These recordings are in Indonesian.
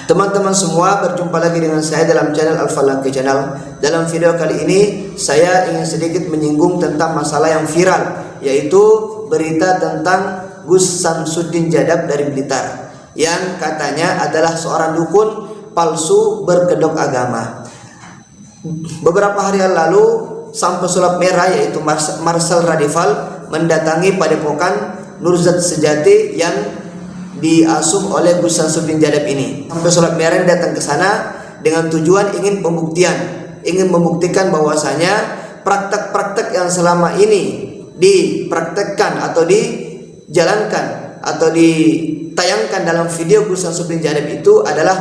Teman-teman semua, berjumpa lagi dengan saya dalam channel Al-Falaki Channel. Dalam video kali ini saya ingin sedikit menyinggung tentang masalah yang viral, yaitu berita tentang Gus Samsudin Jadab dari Blitar yang katanya adalah seorang dukun palsu berkedok agama. Beberapa hari yang lalu sang pesulap merah yaitu Marcel Radival mendatangi padepokan Nurzat Sejati yang diasuh oleh Gus Samsudin Jadab ini. Pesulap merah datang ke sana dengan tujuan ingin membuktikan bahwasanya praktek-praktek yang selama ini dipraktekkan atau dijalankan atau ditayangkan dalam video Gus Samsudin Jadab itu adalah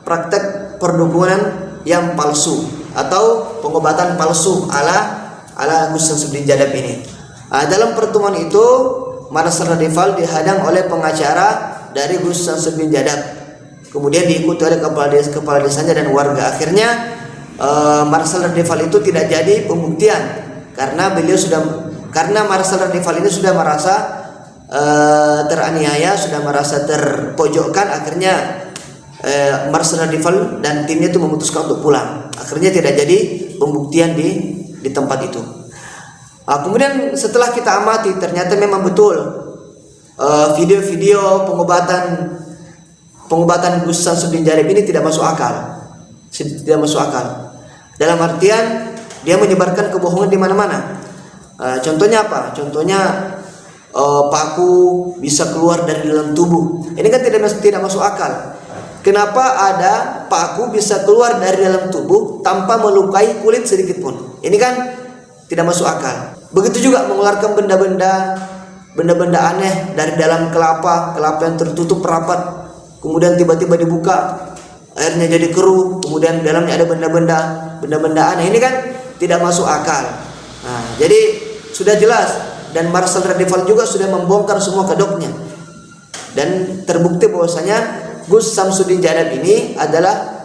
praktek perdukunan yang palsu atau pengobatan palsu ala Gus Samsudin Jadab ini. Dalam pertemuan itu Marcel Radival dihadang oleh pengacara dari Gus Samsudin Jadab, kemudian diikuti oleh kepala desanya dan warga. Akhirnya Marcel Radival itu tidak jadi pembuktian karena Marcel Radival ini sudah merasa teraniaya, sudah merasa terpojokkan. Akhirnya Marcel Radival dan timnya itu memutuskan untuk pulang. Akhirnya tidak jadi pembuktian di tempat itu. Kemudian setelah kita amati, ternyata memang betul video-video pengobatan Gus Samsudin Jadab ini tidak masuk akal. Dalam artian dia menyebarkan kebohongan di mana-mana. Contohnya apa? Contohnya paku bisa keluar dari dalam tubuh. Ini kan tidak masuk akal. Kenapa ada paku bisa keluar dari dalam tubuh tanpa melukai kulit sedikit pun? Ini kan tidak masuk akal. Begitu juga mengeluarkan benda-benda aneh dari dalam kelapa yang tertutup rapat, kemudian tiba-tiba dibuka, airnya jadi keruh, kemudian dalamnya ada benda-benda aneh. Ini kan tidak masuk akal. Jadi sudah jelas, dan Marcel Radival juga sudah membongkar semua kedoknya, dan terbukti bahwasanya Gus Samsudin Jadab ini adalah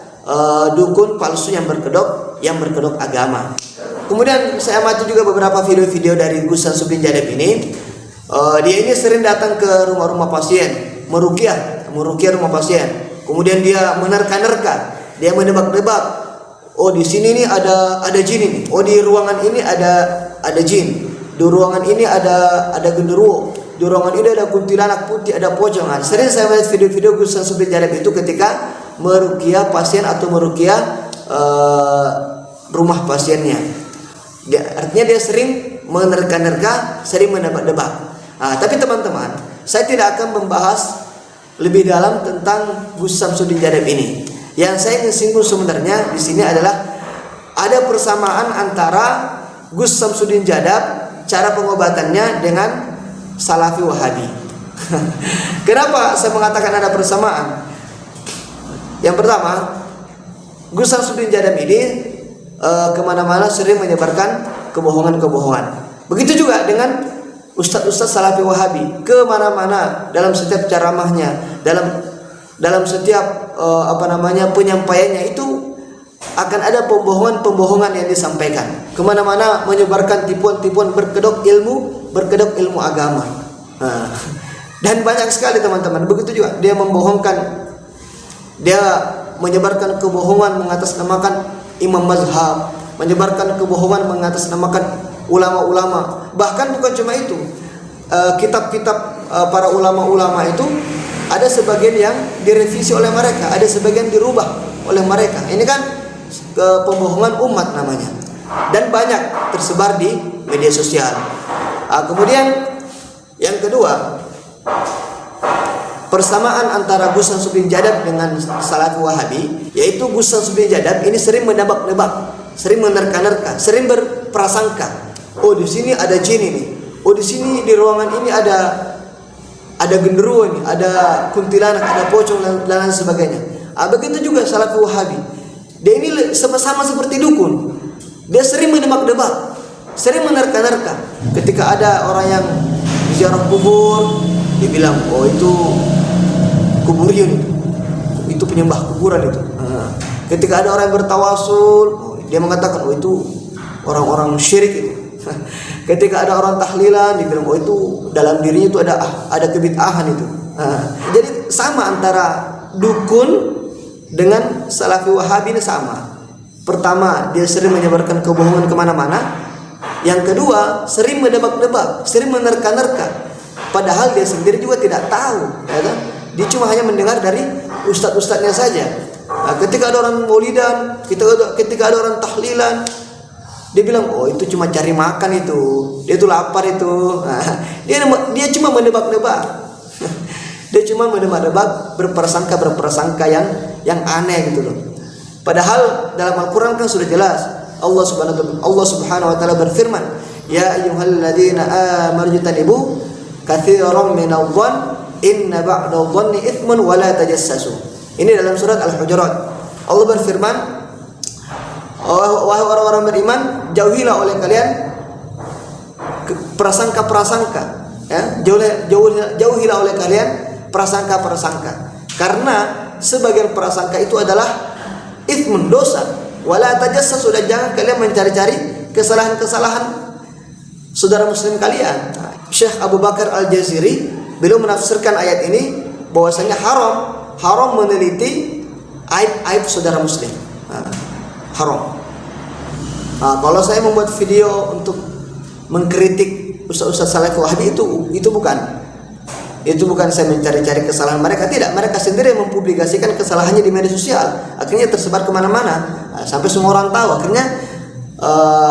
dukun palsu yang berkedok agama. Kemudian saya amati juga beberapa video-video dari Gus Samsudin Jadab ini. Dia ini sering datang ke rumah-rumah pasien, meruqyah rumah pasien. Kemudian dia menerka-nerka, dia menebak-nebak. Oh, di sini nih ada jin ini. Oh, di ruangan ini ada jin. Di ruangan ini ada genderuwo. Di ruangan ini ada kuntilanak putih, ada pocong. Sering saya melihat video-video Gus Samsudin Jadab itu ketika meruqyah pasien atau meruqyah rumah pasiennya. Artinya dia sering menerka-nerka, sering menebak-nebak. Tapi teman-teman, saya tidak akan membahas lebih dalam tentang Gus Samsudin Jadab ini. Yang saya ingin singgung sebenarnya di sini adalah ada persamaan antara Gus Samsudin Jadab cara pengobatannya dengan Salafi Wahabi. Kenapa saya mengatakan ada persamaan? Yang pertama, Gus Samsudin Jadab ini kemana-mana sering menyebarkan kebohongan. Begitu juga dengan ustadz-ustadz Salafi Wahabi, kemana-mana dalam setiap ceramahnya, dalam setiap penyampaiannya itu akan ada pembohongan yang disampaikan. Kemana-mana menyebarkan tipuan-tipuan berkedok ilmu agama. Dan banyak sekali teman-teman. Begitu juga dia menyebarkan kebohongan mengatasnamakan imam mazhab, menyebarkan kebohongan mengatasnamakan ulama-ulama. Bahkan bukan cuma itu, kitab-kitab para ulama-ulama itu ada sebagian yang direvisi oleh mereka, ada sebagian dirubah oleh mereka. Ini kan pembohongan umat namanya, dan banyak tersebar di media sosial. Kemudian yang kedua, persamaan antara Gus Samsudin Jadab dengan Salafi Wahabi, yaitu Gus Samsudin Jadab ini sering menebak-nebak, sering menerka-nerka, sering berprasangka. Oh, di sini ada jin ini. Oh, di sini di ruangan ini ada genderuwo ini, ada kuntilanak, ada pocong dan lain sebagainya. Begitu juga Salafi Wahabi. Dia ini sama-sama seperti dukun. Dia sering menebak-nebak, sering menerka-nerka. Ketika ada orang yang ziarah kubur, dia bilang, oh itu kuburion, itu penyembah kuburan itu. Ketika ada orang yang bertawasul, dia mengatakan, oh itu orang-orang syirik itu. Ketika ada orang tahlilan, dia bilang, oh itu dalam dirinya itu ada kebid'ahan itu. Jadi sama antara dukun dengan Salafi Wahabi ini sama. Pertama, dia sering menyebarkan kebohongan kemana-mana. Yang kedua, sering menebak-nebak, sering menerka-nerka. Padahal dia sendiri juga tidak tahu, ya kan? Dia cuma hanya mendengar dari ustadz-ustadznya saja. Nah, ketika ada orang maulidan, ketika ada orang tahlilan, dia bilang, oh itu cuma cari makan itu, dia itu lapar itu. Nah, dia cuma menebak-nebak. Dia cuma menebak-nebak, berprasangka yang aneh gitu loh. Padahal dalam Al-Quran kan sudah jelas. Allah Subhanahu wa taala berfirman, ya ayyuhalladzina amanu jtanibu katsiran minadh-dhann inna ba'dadh-dhanni itsmun wa la tajassasu. Ini dalam surat Al-Hujurat. Allah berfirman, wahai orang-orang beriman, jauhilah oleh kalian prasangka-prasangka, ya, jauhilah oleh kalian prasangka-prasangka, karena sebagian prasangka itu adalah itsmun, dosa. Wala tajassasu, dan jangan kalian mencari-cari kesalahan-kesalahan saudara muslim kalian. Syekh Abu Bakar Al-Jaziri beliau menafsirkan ayat ini bahwasanya haram meneliti aib saudara muslim. Haram. Kalau saya membuat video untuk mengkritik ustaz-ustaz Salafi Wahabi itu bukan saya mencari-cari kesalahan mereka, tidak. Mereka sendiri mempublikasikan kesalahannya di media sosial, akhirnya tersebar kemana-mana, sampai semua orang tahu. Akhirnya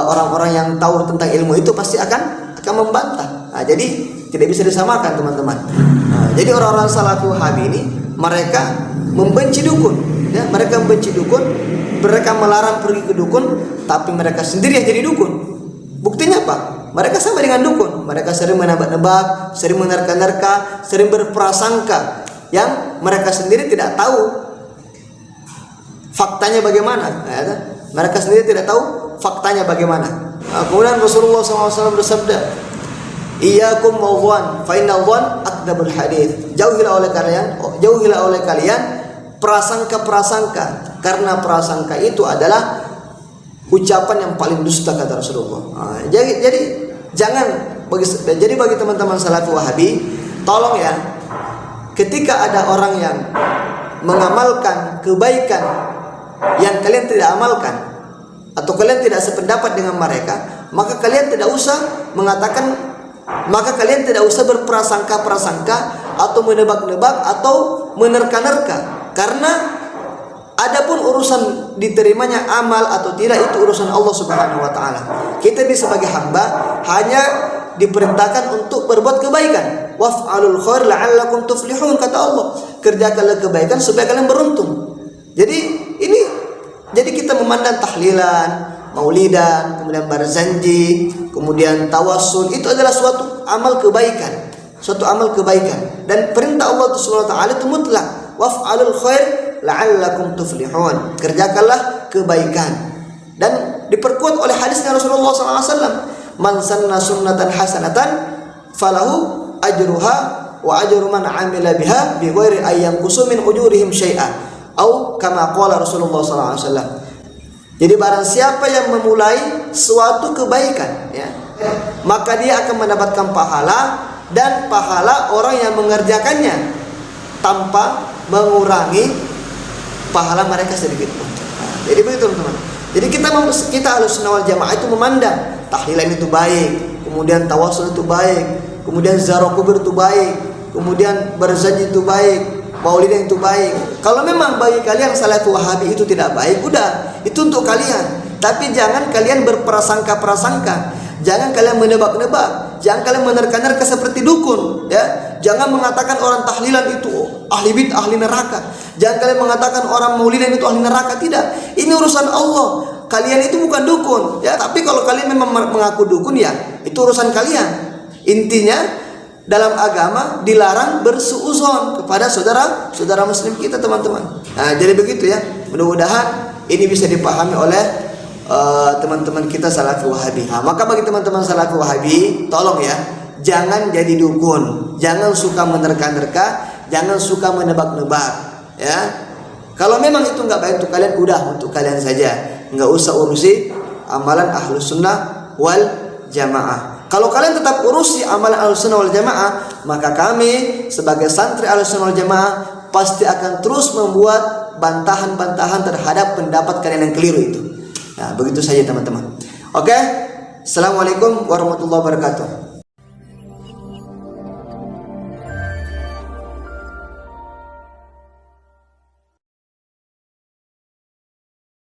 orang-orang yang tahu tentang ilmu itu pasti akan membantah. Jadi tidak bisa disamakan, teman-teman. Jadi orang-orang Salafi Wahabi ini mereka membenci dukun, ya. Mereka membenci dukun, mereka melarang pergi ke dukun, tapi mereka sendiri yang jadi dukun. Buktinya apa? Mereka sama dengan dukun. Mereka sering menebak-nebak, sering menerka-nerka, sering berprasangka yang mereka sendiri tidak tahu faktanya bagaimana. Mereka sendiri tidak tahu faktanya bagaimana. Kemudian Rasulullah SAW bersabda, iyyakum wadh-dhann fa inna dhann akdzabul hadits. Jauhilah oleh kalian prasangka-prasangka, karena prasangka itu adalah ucapan yang paling dusta, kata Rasulullah. Jadi bagi teman-teman Salafi Wahabi, tolong ya, ketika ada orang yang mengamalkan kebaikan yang kalian tidak amalkan, atau kalian tidak sependapat dengan mereka, maka kalian tidak usah berprasangka-prasangka atau menebak-nebak atau menerka-nerka, karena adapun urusan diterimanya amal atau tidak itu urusan Allah Subhanahu wa taala. Kita sebagai hamba hanya diperintahkan untuk berbuat kebaikan. Waf'alul khair la'allakum tuflihun, kata Allah. Kerjakanlah kebaikan supaya kalian beruntung. Jadi kita memandang tahlilan, maulidan, kemudian barzanji, kemudian tawassul, itu adalah suatu amal kebaikan. Dan perintah Allah Subhanahu wa taala itu mutlak. Waf'alul khair la'allakum tuflihun, kerjakanlah kebaikan. Dan diperkuat oleh hadisnya Rasulullah SAW, man sanna sunnatan hasanatan falahu ajruha wa ajru man amila biha bi ghairi ayyanqusu min ujurihim syai'a, atau kama qala Rasulullah SAW. Jadi barang siapa yang memulai suatu kebaikan, ya, maka dia akan mendapatkan pahala, dan pahala orang yang mengerjakannya tanpa mengurangi pahala mereka sedikit pun. Jadi begitu, teman-teman. Jadi kita Ahlussunnah wal Jamaah itu memandang tahlilan itu baik, kemudian tawassul itu baik, kemudian ziarah kubur itu baik, kemudian berzanji itu baik, maulidan itu baik. Kalau memang bagi kalian Salafi Wahabi itu tidak baik, udah, itu untuk kalian. Tapi jangan kalian berprasangka-prasangka, jangan kalian menebak-nebak, jangan kalian menerka-nerka seperti dukun, ya. Jangan mengatakan orang tahlilan itu ahli bid'ah, ahli neraka. Jangan kalian mengatakan orang maulidan itu ahli neraka. Tidak. Ini urusan Allah. Kalian itu bukan dukun, ya. Tapi kalau kalian memang mengaku dukun, ya, itu urusan kalian. Intinya dalam agama dilarang bersuuzon kepada saudara muslim kita, teman-teman. Nah, jadi begitu ya. Mudah-mudahan ini bisa dipahami oleh teman-teman kita Salafi Wahabi. Maka bagi teman-teman Salafi Wahabi, tolong ya, jangan jadi dukun, jangan suka menerka-nerka, jangan suka menebak-nebak, ya. Kalau memang itu nggak baik untuk kalian, udah, untuk kalian saja, nggak usah urusi amalan Ahlussunnah wal Jamaah. Kalau kalian tetap urusi amalan Ahlussunnah wal Jamaah, maka kami sebagai santri Ahlussunnah wal Jamaah pasti akan terus membuat bantahan-bantahan terhadap pendapat kalian yang keliru itu. Nah, begitu saja teman-teman. Oke. Assalamualaikum warahmatullahi wabarakatuh.